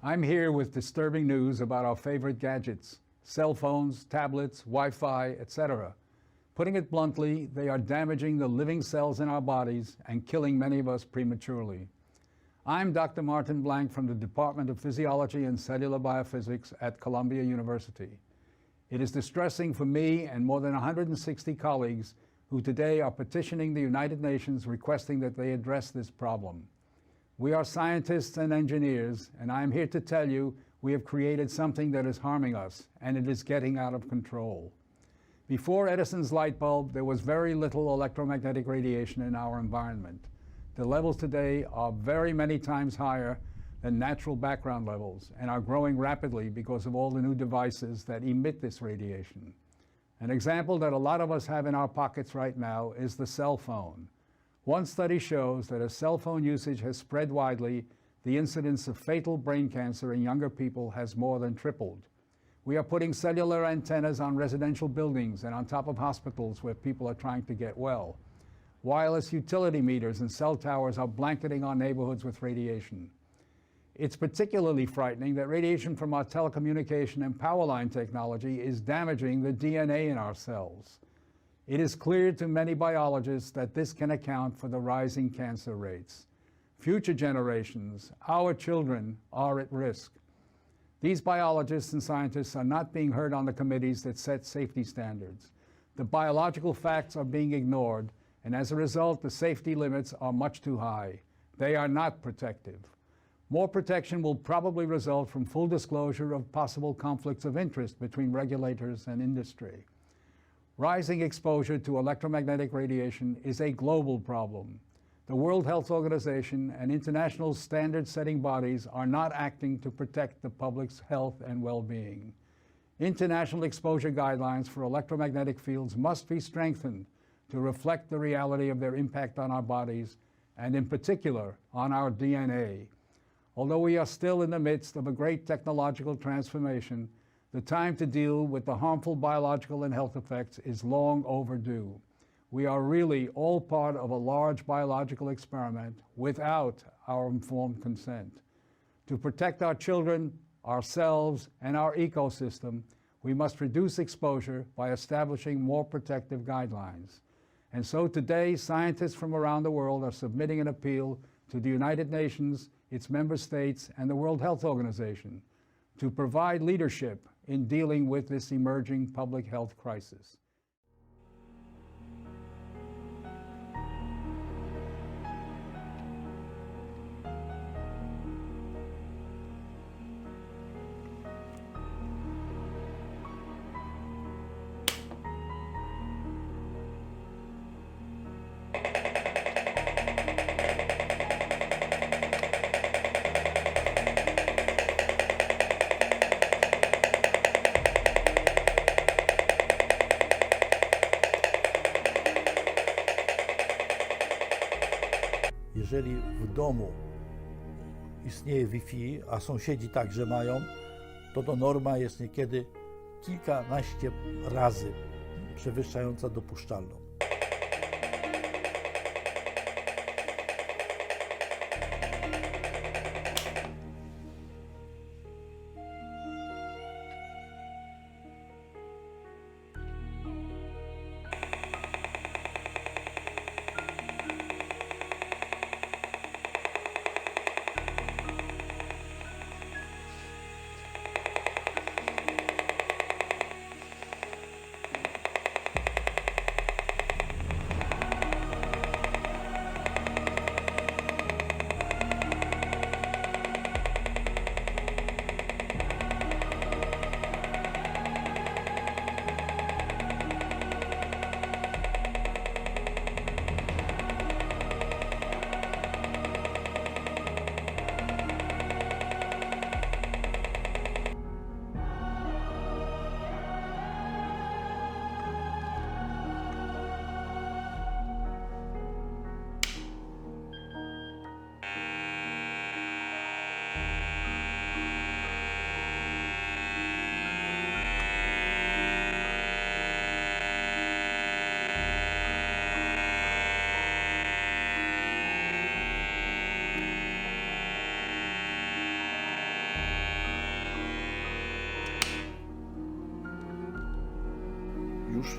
I'm here with disturbing news about our favorite gadgets, cell phones, tablets, Wi-Fi, etc. Putting it bluntly, they are damaging the living cells in our bodies and killing many of us prematurely. I'm Dr. Martin Blank from the Department of Physiology and Cellular Biophysics at Columbia University. It is distressing for me and more than 160 colleagues who today are petitioning the United Nations requesting that they address this problem. We are scientists and engineers, and I am here to tell you we have created something that is harming us, and it is getting out of control. Before Edison's light bulb, there was very little electromagnetic radiation in our environment. The levels today are very many times higher than natural background levels and are growing rapidly because of all the new devices that emit this radiation. An example that a lot of us have in our pockets right now is the cell phone. One study shows that as cell phone usage has spread widely, the incidence of fatal brain cancer in younger people has more than tripled. We are putting cellular antennas on residential buildings and on top of hospitals where people are trying to get well. Wireless utility meters and cell towers are blanketing our neighborhoods with radiation. It's particularly frightening that radiation from our telecommunication and power line technology is damaging the DNA in our cells. It is clear to many biologists that this can account for the rising cancer rates. Future generations, our children, are at risk. These biologists and scientists are not being heard on the committees that set safety standards. The biological facts are being ignored, and as a result, the safety limits are much too high. They are not protective. More protection will probably result from full disclosure of possible conflicts of interest between regulators and industry. Rising exposure to electromagnetic radiation is a global problem. The World Health Organization and international standard-setting bodies are not acting to protect the public's health and well-being. International exposure guidelines for electromagnetic fields must be strengthened to reflect the reality of their impact on our bodies, and in particular, on our DNA. Although we are still in the midst of a great technological transformation, the time to deal with the harmful biological and health effects is long overdue. We are really all part of a large biological experiment without our informed consent. To protect our children, ourselves, and our ecosystem, we must reduce exposure by establishing more protective guidelines. And so today, scientists from around the world are submitting an appeal to the United Nations, its member states, and the World Health Organization to provide leadership in dealing with this emerging public health crisis. Jeżeli w domu istnieje Wi-Fi, a sąsiedzi także mają, to norma jest niekiedy kilkanaście razy przewyższająca dopuszczalną.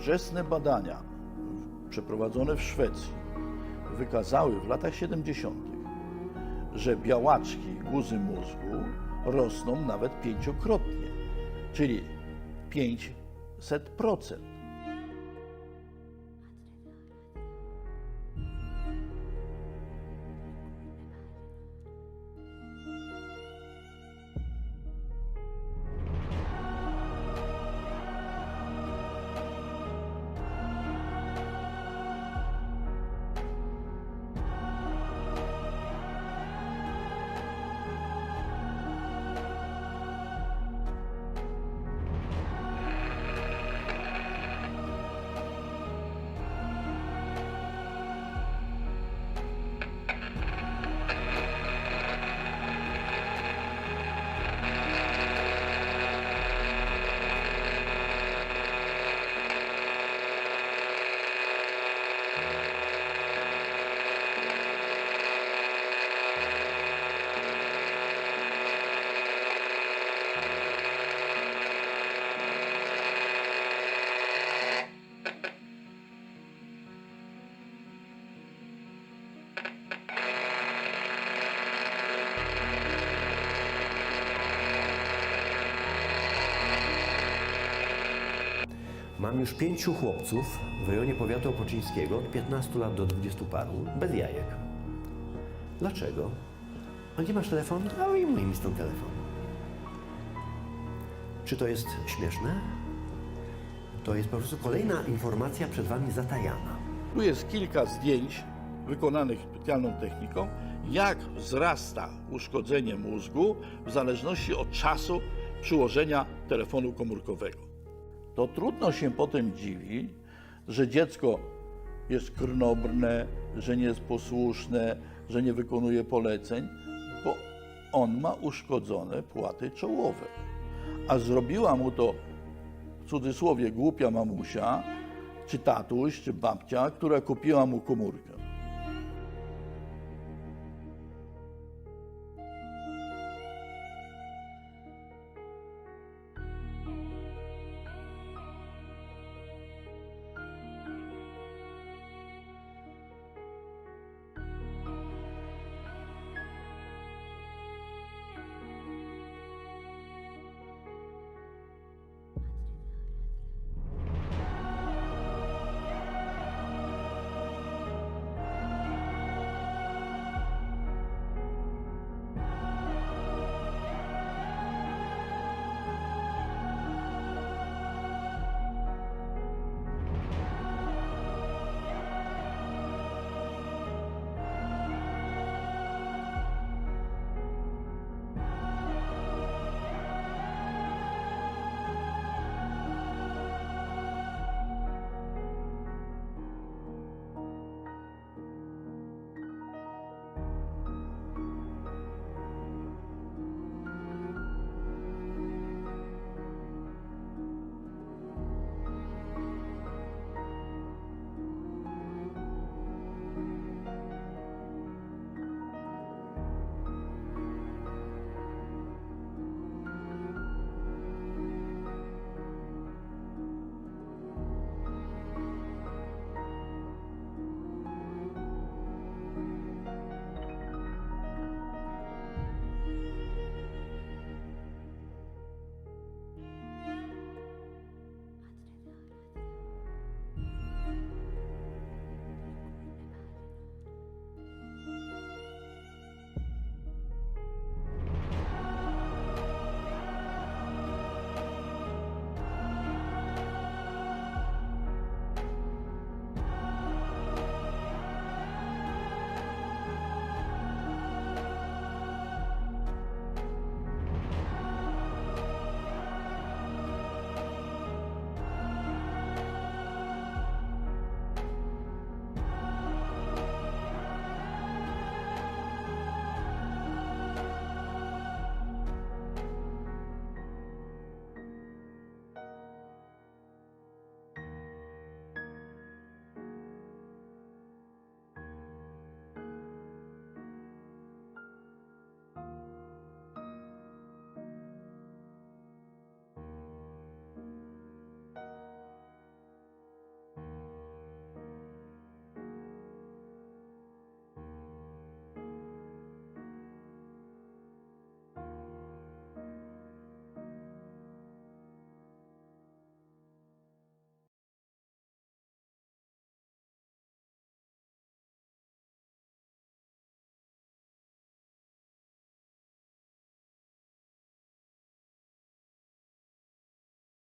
Ówczesne badania przeprowadzone w Szwecji wykazały w latach 70., że białaczki guzy mózgu rosną nawet 5-krotnie, czyli 500%. Mam już 5 chłopców w rejonie powiatu opoczyńskiego od 15 lat do 20 paru, bez jajek. Dlaczego? A gdzie masz telefon? A ujmuj mi stąd telefon. Czy to jest śmieszne? To jest po prostu kolejna informacja przed wami zatajana. Tu jest kilka zdjęć wykonanych specjalną techniką, jak wzrasta uszkodzenie mózgu w zależności od czasu przyłożenia telefonu komórkowego. To trudno się potem dziwić, że dziecko jest krnąbrne, że nie jest posłuszne, że nie wykonuje poleceń, bo on ma uszkodzone płaty czołowe. A zrobiła mu to, w cudzysłowie, głupia mamusia, czy tatuś, czy babcia, która kupiła mu komórkę.